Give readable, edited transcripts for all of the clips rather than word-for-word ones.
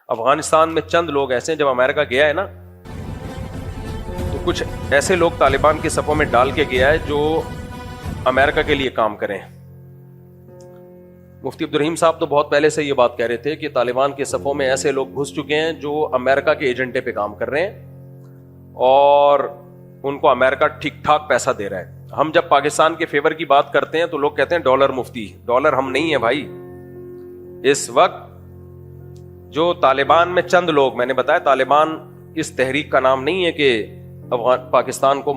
افغانستان میں چند لوگ ایسے ہیں، جب امریکہ گیا ہے نا تو کچھ ایسے لوگ طالبان کی صفوں میں ڈال کے گیا ہے جو امریکہ کے لیے کام کریں. مفتی عبدالرحیم صاحب تو بہت پہلے سے یہ بات کہہ رہے تھے کہ طالبان کے صفوں میں ایسے لوگ گھس چکے ہیں جو امریکہ کے ایجنڈے پہ کام کر رہے ہیں اور ان کو امریکہ ٹھیک ٹھاک پیسہ دے رہا ہے. ہم جب پاکستان کے فیور کی بات کرتے ہیں تو لوگ کہتے ہیں ڈالر مفتی. ڈالر ہم نہیں ہیں بھائی. اس وقت جو طالبان میں چند لوگ، میں نے بتایا طالبان اس تحریک کا نام نہیں ہے کہ پاکستان کو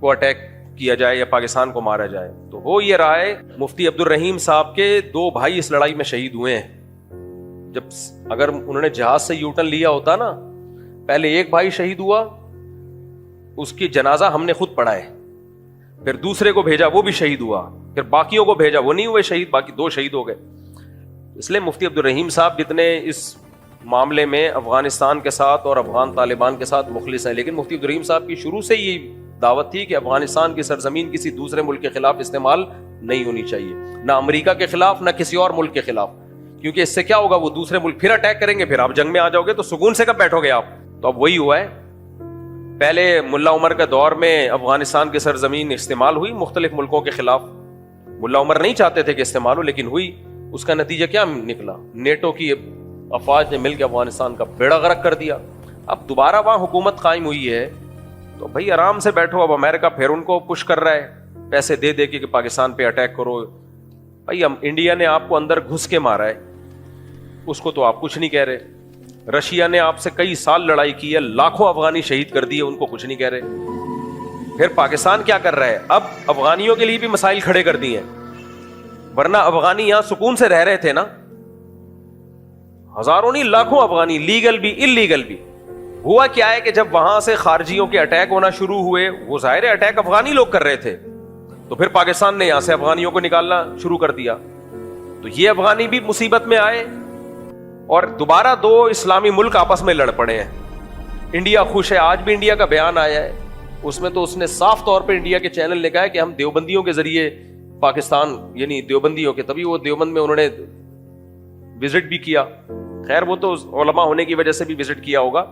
اٹیک کیا جائے یا پاکستان کو مارا جائے. تو ہو یہ رہا ہے مفتی عبدالرحیم صاحب کے 2 بھائی اس لڑائی میں شہید ہوئے ہیں. جب اگر انہوں نے جہاز سے یوٹن لیا ہوتا نا، پہلے ایک بھائی شہید ہوا، اس کی جنازہ ہم نے خود پڑھا ہے، پھر دوسرے کو بھیجا وہ بھی شہید ہوا، پھر باقیوں کو بھیجا وہ نہیں ہوئے شہید، باقی 2 شہید ہو گئے. اس لیے مفتی عبدالرحیم صاحب جتنے اس معاملے میں افغانستان کے ساتھ اور افغان طالبان کے ساتھ مخلص ہیں، لیکن مفتی عبدالرحیم صاحب کی شروع سے یہ دعوت تھی کہ افغانستان کی سرزمین کسی دوسرے ملک کے خلاف استعمال نہیں ہونی چاہیے، نہ امریکہ کے خلاف نہ کسی اور ملک کے خلاف، کیونکہ اس سے کیا ہوگا، وہ دوسرے ملک پھر اٹیک کریں گے، پھر آپ جنگ میں آ جاؤ گے تو سکون سے کب بیٹھو گے آپ. تو اب وہی ہوا ہے. پہلے ملا عمر کے دور میں افغانستان کی سرزمین استعمال ہوئی مختلف ملکوں کے خلاف. ملا عمر نہیں چاہتے تھے کہ استعمال ہو، لیکن ہوئی. اس کا نتیجہ کیا نکلا؟ نیٹو کی افواج نے مل کے افغانستان کا بیڑا غرق کر دیا. اب دوبارہ وہاں حکومت قائم ہوئی ہے تو بھائی آرام سے بیٹھو. اب امریکہ پھر ان کو پش کر رہا ہے پیسے دے دے کے کہ پاکستان پہ اٹیک کرو. بھائی انڈیا نے آپ کو اندر گھس کے مارا ہے، اس کو تو آپ کچھ نہیں کہہ رہے. رشیا نے آپ سے کئی سال لڑائی کی ہے، لاکھوں افغانی شہید کر دیے، ان کو کچھ نہیں کہہ رہے. پھر پاکستان کیا کر رہا ہے؟ اب افغانیوں کے لیے بھی مسائل کھڑے کر دیے ہیں، ورنہ افغانی یہاں سکون سے رہ رہے تھے نا. ہزاروں نہیں لاکھوں افغانی، لیگل بھی اللیگل بھی. ہوا کیا ہے کہ جب وہاں سے خارجیوں کے اٹیک ہونا شروع ہوئے، وہ ظاہر ہے اٹیک افغانی لوگ کر رہے تھے، تو پھر پاکستان نے یہاں سے افغانیوں کو نکالنا شروع کر دیا. تو یہ افغانی بھی مصیبت میں آئے اور دوبارہ 2 اسلامی ملک آپس میں لڑ پڑے ہیں. انڈیا خوش ہے. آج بھی انڈیا کا بیان آیا ہے، اس میں تو اس نے صاف طور پہ انڈیا کے چینل نے کہا ہے کہ ہم دیوبندیوں کے ذریعے پاکستان، یعنی دیوبندیوں کے، تبھی وہ دیوبند میں انہوں نے وزٹ بھی کیا. خیر وہ تو علماء ہونے کی وجہ سے بھی وزٹ کیا ہوگا،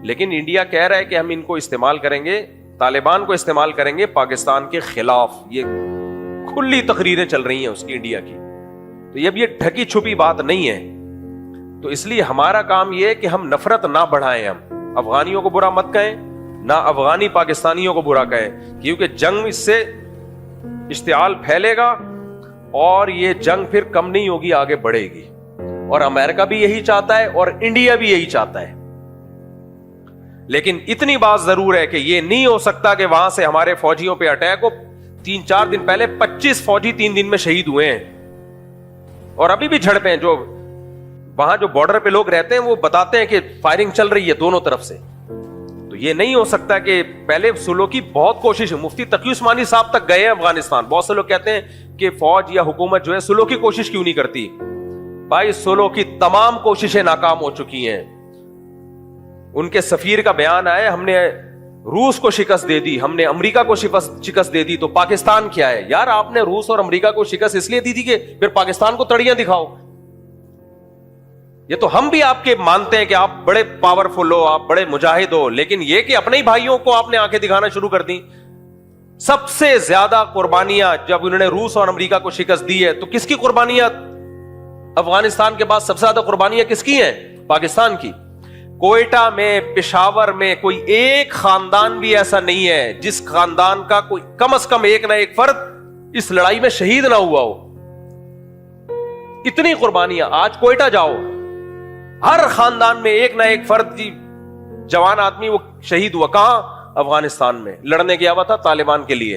لیکن انڈیا کہہ رہا ہے کہ ہم ان کو استعمال کریں گے، طالبان کو استعمال کریں گے پاکستان کے خلاف. یہ کھلی تقریریں چل رہی ہیں اس کی، انڈیا کی. تو یہ ڈھکی چھپی بات نہیں ہے. تو اس لیے ہمارا کام یہ ہے کہ ہم نفرت نہ بڑھائیں. ہم افغانیوں کو برا مت کہیں، نہ افغانی پاکستانیوں کو برا کہیں، کیونکہ جنگ اس سے اشتعال پھیلے گا اور یہ جنگ پھر کم نہیں ہوگی، آگے بڑھے گی. اور امریکہ بھی یہی چاہتا ہے اور انڈیا بھی یہی چاہتا ہے. لیکن اتنی بات ضرور ہے کہ یہ نہیں ہو سکتا کہ وہاں سے ہمارے فوجیوں پہ اٹیک ہو. 3-4 دن پہلے 25 فوجی 3 دن میں شہید ہوئے ہیں اور ابھی بھی جھڑپیں. جو وہاں جو بارڈر پہ لوگ رہتے ہیں وہ بتاتے ہیں کہ فائرنگ چل رہی ہے دونوں طرف سے. تو یہ نہیں ہو سکتا کہ پہلے سلو کی بہت کوشش ہے. مفتی تقی عثمانی صاحب تک گئے ہیں افغانستان. بہت سے لوگ کہتے ہیں کہ فوج یا حکومت جو ہے سلو کی کوشش کیوں نہیں کرتی. بھائی سلو کی تمام کوششیں ناکام ہو چکی ہیں. ان کے سفیر کا بیان آیا، ہم نے روس کو شکست دے دی، ہم نے امریکہ کو شکست دے دی، تو پاکستان کیا ہے؟ یار آپ نے روس اور امریکہ کو شکست اس لیے دی تھی کہ پھر پاکستان کو تڑیاں دکھاؤ. یہ تو ہم بھی آپ کے مانتے ہیں کہ آپ بڑے پاورفل ہو، آپ بڑے مجاہد ہو، لیکن یہ کہ اپنے ہی بھائیوں کو آپ نے آنکھیں دکھانا شروع کر دی. سب سے زیادہ قربانیاں جب انہوں نے روس اور امریکہ کو شکست دی ہے تو کس کی قربانیاں؟ افغانستان کے بعد سب سے زیادہ قربانیاں کس کی ہیں؟ پاکستان کی. کوئٹہ میں، پشاور میں کوئی ایک خاندان بھی ایسا نہیں ہے جس خاندان کا کوئی کم از کم ایک نہ ایک فرد اس لڑائی میں شہید نہ ہوا ہو. اتنی قربانیاں. آج کوئٹہ جاؤ، ہر خاندان میں ایک نہ ایک فرد جوان آدمی وہ شہید ہوا. کہاں؟ افغانستان میں لڑنے گیا ہوا تھا طالبان کے لیے.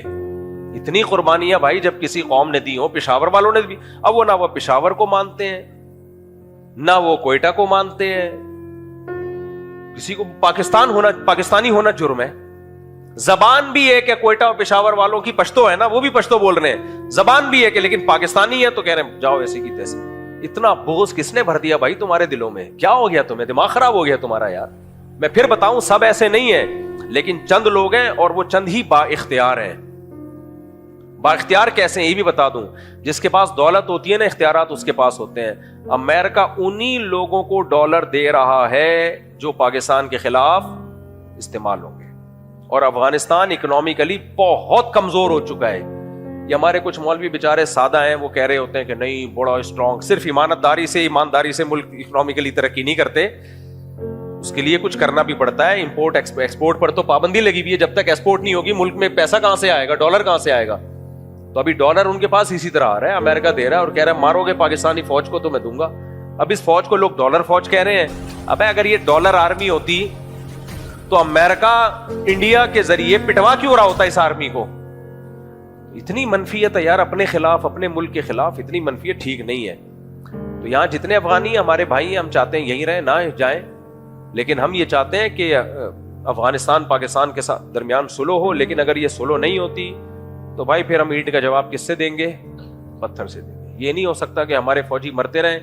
اتنی قربانیاں بھائی جب کسی قوم نے دی ہو، پشاور والوں نے بھی. اب وہ نہ وہ پشاور کو مانتے ہیں نہ وہ کوئٹہ کو مانتے ہیں. کسی کو پاکستانی ہونا جرم ہے. زبان بھی ایک ہے کوئٹہ اور پشاور والوں کی، پشتو ہے نا، وہ بھی پشتو بول رہے ہیں، زبان بھی ایک ہے، لیکن پاکستانی ہے تو کہہ رہے ہیں جاؤ ایسی کی تیسے. اتنا بغض کس نے بھر دیا بھائی تمہارے دلوں میں؟ کیا ہو گیا تمہیں؟ دماغ خراب ہو گیا تمہارا یار. میں پھر بتاؤں سب ایسے نہیں ہیں، لیکن چند لوگ ہیں اور وہ چند ہی با اختیار ہیں. بااختیار کیسے ہیں یہ بھی بتا دوں. جس کے پاس دولت ہوتی ہے نا, اختیارات اس کے پاس ہوتے ہیں. امریکہ انہی لوگوں کو ڈالر دے رہا ہے جو پاکستان کے خلاف استعمال ہوں گے. اور افغانستان اکنامکلی بہت کمزور ہو چکا ہے. یہ ہمارے کچھ مولوی بیچارے سادہ ہیں, وہ کہہ رہے ہوتے ہیں کہ نہیں بڑا اسٹرانگ, صرف ایمانداری سے ملک اکنامکلی ترقی نہیں کرتے, اس کے لیے کچھ کرنا بھی پڑتا ہے. امپورٹ ایکسپورٹ پر تو پابندی لگی ہوئی ہے, جب تک ایکسپورٹ نہیں ہوگی ملک میں پیسہ کہاں سے آئے گا, ڈالر کہاں سے آئے گا. تو ابھی ڈالر ان کے پاس اسی طرح آ رہا ہے, امریکہ دے رہا ہے اور کہہ رہا ہے مارو گے پاکستانی فوج کو تو میں دوں گا. اب اس فوج کو لوگ ڈالر فوج کہہ رہے ہیں. اب اگر یہ ڈالر آرمی ہوتی تو امریکہ انڈیا کے ذریعے پٹوا کیوں رہا ہوتا اس آرمی کو. اتنی منفیت ہے یار اپنے خلاف, اپنے ملک کے خلاف اتنی منفیت ٹھیک نہیں ہے. تو یہاں جتنے افغانی ہمارے بھائی ہیں, ہم چاہتے ہیں یہیں رہیں, نہ جائیں, لیکن ہم یہ چاہتے ہیں کہ افغانستان پاکستان کے ساتھ درمیان سلو ہو. لیکن اگر یہ سلو نہیں ہوتی تو بھائی پھر ہم اینٹ کا جواب کس سے دیں گے؟ پتھر سے دیں گے. یہ نہیں ہو سکتا کہ ہمارے فوجی مرتے رہیں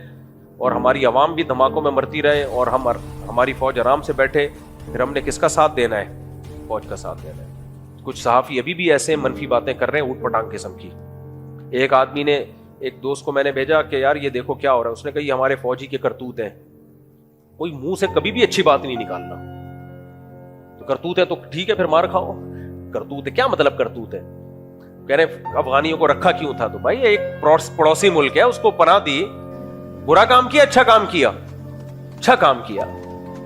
اور ہماری عوام بھی دھماکوں میں مرتی رہے اور ہماری فوج آرام سے بیٹھے. پھر ہم نے کس کا ساتھ دینا ہے؟ فوج کا ساتھ دینا ہے. کچھ صحافی ابھی بھی ایسے منفی باتیں کر رہے ہیں, اوٹ پٹانگ قسم کی. ایک آدمی نے, ایک دوست کو میں نے بھیجا کہ یار یہ دیکھو کیا ہو رہا ہے. اس نے کہا یہ ہمارے فوجی کے کرتوت ہیں. کوئی منہ سے کبھی بھی اچھی بات نہیں نکالنا. تو کرتوت ہے تو ٹھیک ہے پھر مار کھاؤ. کرتوت ہے کیا مطلب کرتوت ہے؟ کہہ رہے افغانیوں کو رکھا کیوں تھا؟ تو بھائی ایک پڑوسی ملک ہے, اس کو پناہ دی. برا کام کیا اچھا کام کیا؟ اچھا کام کیا.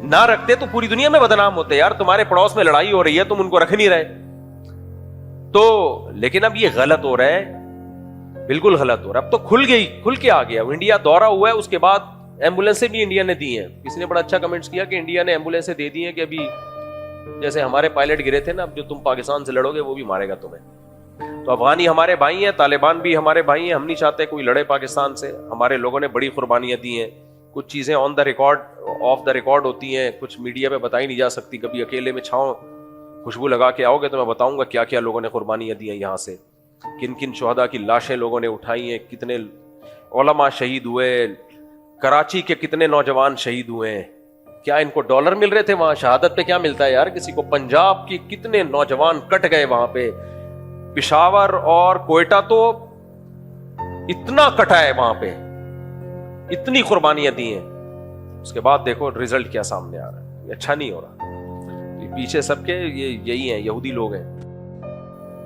نہ رکھتے تو پوری دنیا میں بدنام ہوتے. یار تمہارے پڑوس میں لڑائی ہو رہی ہے, تم ان کو رکھ نہیں رہے. تو لیکن اب یہ غلط ہو رہا ہے, بالکل غلط ہو رہا ہے. اب تو کھل کے آ گیا. انڈیا دورہ ہوا ہے, اس کے بعد ایمبولینسیں بھی انڈیا نے دی ہیں. کسی نے بڑا اچھا کمنٹس کیا کہ انڈیا نے ایمبولینسیں دے دی ہیں کہ ابھی جیسے ہمارے پائلٹ گرے تھے نا, اب جو تم پاکستان سے لڑو گے وہ بھی مارے گا تمہیں. تو افغانی ہمارے بھائی ہیں, طالبان بھی ہمارے بھائی ہیں. ہم نہیں چاہتے کوئی لڑے پاکستان سے. ہمارے لوگوں نے بڑی قربانیاں دی ہیں. کچھ چیزیں on the record off the record ہوتی ہیں, کچھ میڈیا پہ بتائی نہیں جا سکتی. کبھی اکیلے میں چھاؤں خوشبو لگا کے آؤ گے تو میں بتاؤں گا کیا کیا لوگوں نے قربانیاں دی ہیں یہاں سے, کن کن شہداء کی لاشیں لوگوں نے اٹھائی ہیں, کتنے علماء شہید ہوئے, کراچی کے کتنے نوجوان شہید ہوئے ہیں. کیا ان کو ڈالر مل رہے تھے وہاں؟ شہادت پہ کیا ملتا ہے یار کسی کو؟ پنجاب کی کتنے نوجوان کٹ گئے وہاں پہ. پشاور اور کوئٹہ تو اتنا کٹا ہے وہاں پہ, اتنی قربانیاں دی ہیں. اس کے بعد دیکھو رزلٹ کیا سامنے آ رہا ہے. یہ اچھا نہیں ہو رہا. پیچھے سب کے یہی ہیں, یہودی لوگ ہیں.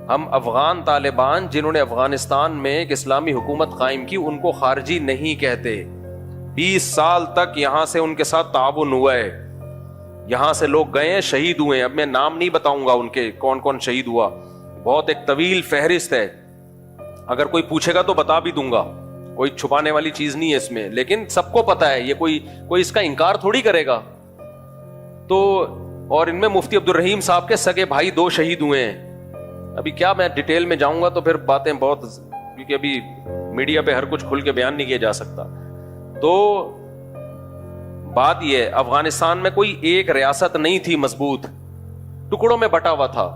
ہم افغان طالبان جنہوں نے افغانستان میں ایک اسلامی حکومت قائم کی ان کو خارجی نہیں کہتے. 20 سال تک یہاں سے ان کے ساتھ تعاون ہوا ہے. یہاں سے لوگ گئے ہیں, شہید ہوئے ہیں. اب میں نام نہیں بتاؤں گا ان کے کون کون شہید ہوا, بہت ایک طویل فہرست ہے. اگر کوئی پوچھے گا تو بتا بھی دوں گا, کوئی چھپانے والی چیز نہیں ہے اس میں. لیکن سب کو پتا ہے, یہ کوئی اس کا انکار تھوڑی کرے گا. تو اور ان میں مفتی عبد الرحیم صاحب کے سگے بھائی 2 شہید ہوئے ہیں. ابھی کیا میں ڈیٹیل میں جاؤں گا تو پھر باتیں بہت, کیونکہ ابھی میڈیا پہ ہر کچھ کھل کے بیان نہیں کیا جا سکتا. تو بات یہ ہے, افغانستان میں کوئی ایک ریاست نہیں تھی مضبوط, ٹکڑوں میں بٹا ہوا تھا.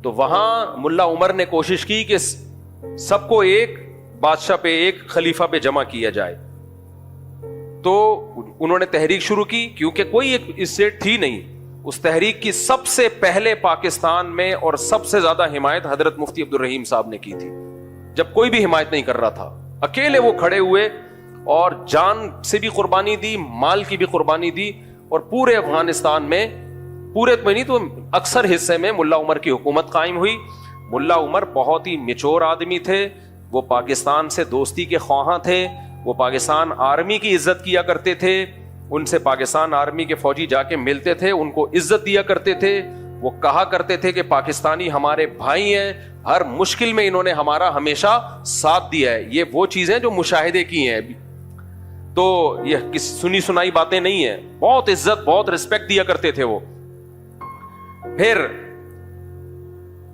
تو وہاں ملا عمر نے کوشش کی کہ سب کو ایک بادشاہ پہ, ایک خلیفہ پہ جمع کیا جائے. تو انہوں نے تحریک شروع کی, کیونکہ کوئی ایک اس سے تھی نہیں. اس تحریک کی سب سے پہلے پاکستان میں اور سب سے زیادہ حمایت حضرت مفتی عبد الرحیم صاحب نے کی تھی, جب کوئی بھی حمایت نہیں کر رہا تھا. اکیلے وہ کھڑے ہوئے اور جان سے بھی قربانی دی, مال کی بھی قربانی دی, اور پورے افغانستان میں, پورے میں نہیں تو اکثر حصے میں ملا عمر کی حکومت قائم ہوئی. ملا عمر بہت ہی میچور آدمی تھے. وہ پاکستان سے دوستی کے خواہاں تھے. وہ پاکستان آرمی کی عزت کیا کرتے تھے. ان سے پاکستان آرمی کے فوجی جا کے ملتے تھے, ان کو عزت دیا کرتے تھے. وہ کہا کرتے تھے کہ پاکستانی ہمارے بھائی ہیں, ہر مشکل میں انہوں نے ہمارا ہمیشہ ساتھ دیا ہے. یہ وہ چیزیں جو مشاہدے کی ہیں, تو یہ سنی سنائی باتیں نہیں ہیں. بہت عزت, بہت رسپیکٹ دیا کرتے تھے وہ. پھر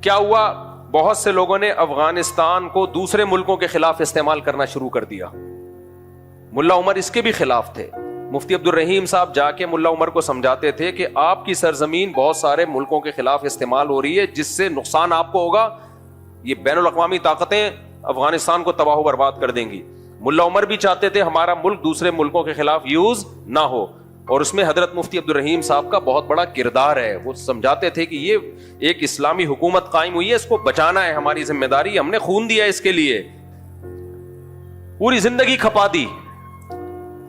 کیا ہوا, بہت سے لوگوں نے افغانستان کو دوسرے ملکوں کے خلاف استعمال کرنا شروع کر دیا. ملا عمر اس کے بھی خلاف تھے. مفتی عبد الرحیم صاحب جا کے ملا عمر کو سمجھاتے تھے کہ آپ کی سرزمین بہت سارے ملکوں کے خلاف استعمال ہو رہی ہے, جس سے نقصان آپ کو ہوگا. یہ بین الاقوامی طاقتیں افغانستان کو تباہ و برباد کر دیں گی. ملا عمر بھی چاہتے تھے ہمارا ملک دوسرے ملکوں کے خلاف یوز نہ ہو. اور اس میں حضرت مفتی عبدالرحیم صاحب کا بہت بڑا کردار ہے. وہ سمجھاتے تھے کہ یہ ایک اسلامی حکومت قائم ہوئی ہے, اس کو بچانا ہے, ہماری ذمہ داری, ہم نے خون دیا اس کے لیے, پوری زندگی کھپا دی.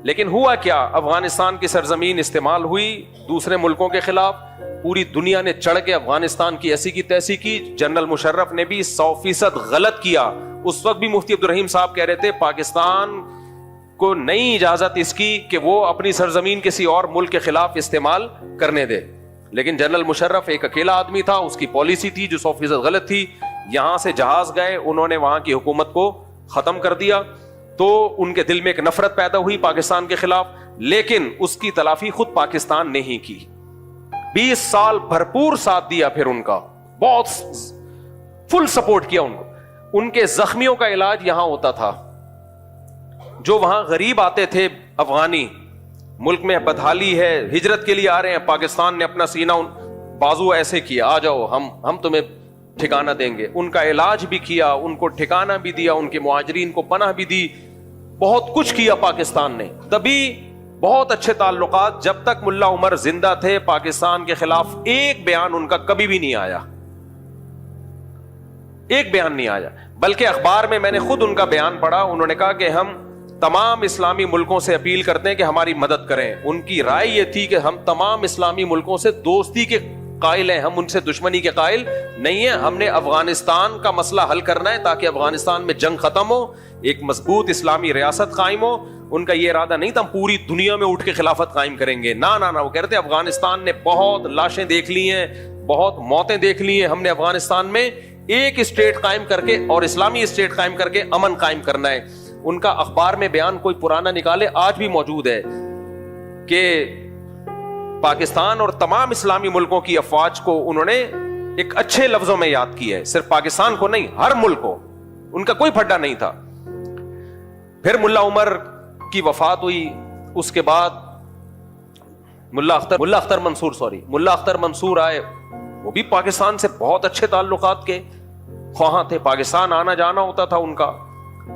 لیکن ہوا کیا, افغانستان کی سرزمین استعمال ہوئی دوسرے ملکوں کے خلاف, پوری دنیا نے چڑھ کے افغانستان کی ایسی کی تیسی کی. جنرل مشرف نے بھی 100% غلط کیا. اس وقت بھی مفتی عبدالرحیم صاحب کہہ رہے تھے پاکستان کو نہیں اجازت اس کی کہ وہ اپنی سرزمین کسی اور ملک کے خلاف استعمال کرنے دے. لیکن جنرل مشرف ایک اکیلا آدمی تھا, اس کی پالیسی تھی جو 100% غلط تھی. یہاں سے جہاز گئے, انہوں نے وہاں کی حکومت کو ختم کر دیا, تو ان کے دل میں ایک نفرت پیدا ہوئی پاکستان کے خلاف. لیکن اس کی تلافی خود پاکستان نے ہی کی. 20 سال بھرپور ساتھ دیا, پھر ان کا بہت فل سپورٹ کیا ان کو. ان کے زخمیوں کا علاج یہاں ہوتا تھا. جو وہاں غریب آتے تھے افغانی, ملک میں بدحالی ہے, ہجرت کے لیے آ رہے ہیں, پاکستان نے اپنا سینہ بازو ایسے کیا, آ جاؤ ہم تمہیں ٹھکانہ دیں گے. ان کا علاج بھی کیا, ان کو ٹھکانہ بھی دیا, ان کے مہاجرین کو پناہ بھی دی, بہت کچھ کیا پاکستان نے. تبھی بہت اچھے تعلقات. جب تک ملا عمر زندہ تھے پاکستان کے خلاف ایک بیان ان کا کبھی بھی نہیں آیا, ایک بیان نہیں آیا. بلکہ اخبار میں نے خود ان کا بیان پڑھا, انہوں نے کہا کہ ہم تمام اسلامی ملکوں سے اپیل کرتے ہیں کہ ہماری مدد کریں. ان کی رائے یہ تھی کہ ہم تمام اسلامی ملکوں سے دوستی کے قائل ہیں, ہم ان سے دشمنی کے قائل نہیں ہیں. ہم نے افغانستان کا مسئلہ حل کرنا ہے تاکہ افغانستان میں جنگ ختم ہو, ایک مضبوط اسلامی ریاست قائم ہو. ان کا یہ ارادہ نہیں تھا ہم پوری دنیا میں اٹھ کے خلافت قائم کریں گے, نہ. وہ کہتے ہیں افغانستان نے بہت لاشیں دیکھ لی ہیں, بہت موتیں دیکھ لی ہیں, ہم نے افغانستان میں ایک اسٹیٹ قائم کر کے اور اسلامی اسٹیٹ قائم کر کے امن قائم کرنا ہے. ان کا اخبار میں بیان کوئی پرانا نکالے, آج بھی موجود ہے, کہ پاکستان اور تمام اسلامی ملکوں کی افواج کو انہوں نے ایک اچھے لفظوں میں یاد کی ہے, صرف پاکستان کو نہیں, ہر ملک کو. ان کا کوئی پھڈا نہیں تھا. پھر ملا عمر کی وفات ہوئی, اس کے بعد ملا اختر منصور آئے. وہ بھی پاکستان سے بہت اچھے تعلقات کے خواہاں تھے, پاکستان آنا جانا ہوتا تھا ان کا.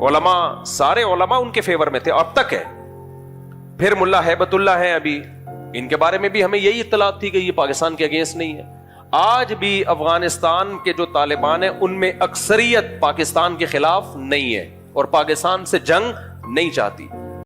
علماء, سارے علماء ان کے فیور میں تھے, اب تک ہے. پھر ملا ہیبت اللہ ہے ابھی, ان کے بارے میں بھی ہمیں یہی اطلاعات تھی کہ یہ پاکستان کے اگینسٹ نہیں ہے. آج بھی افغانستان کے جو طالبان ہیں ان میں اکثریت پاکستان کے خلاف نہیں ہے اور پاکستان سے جنگ نہیں چاہتی.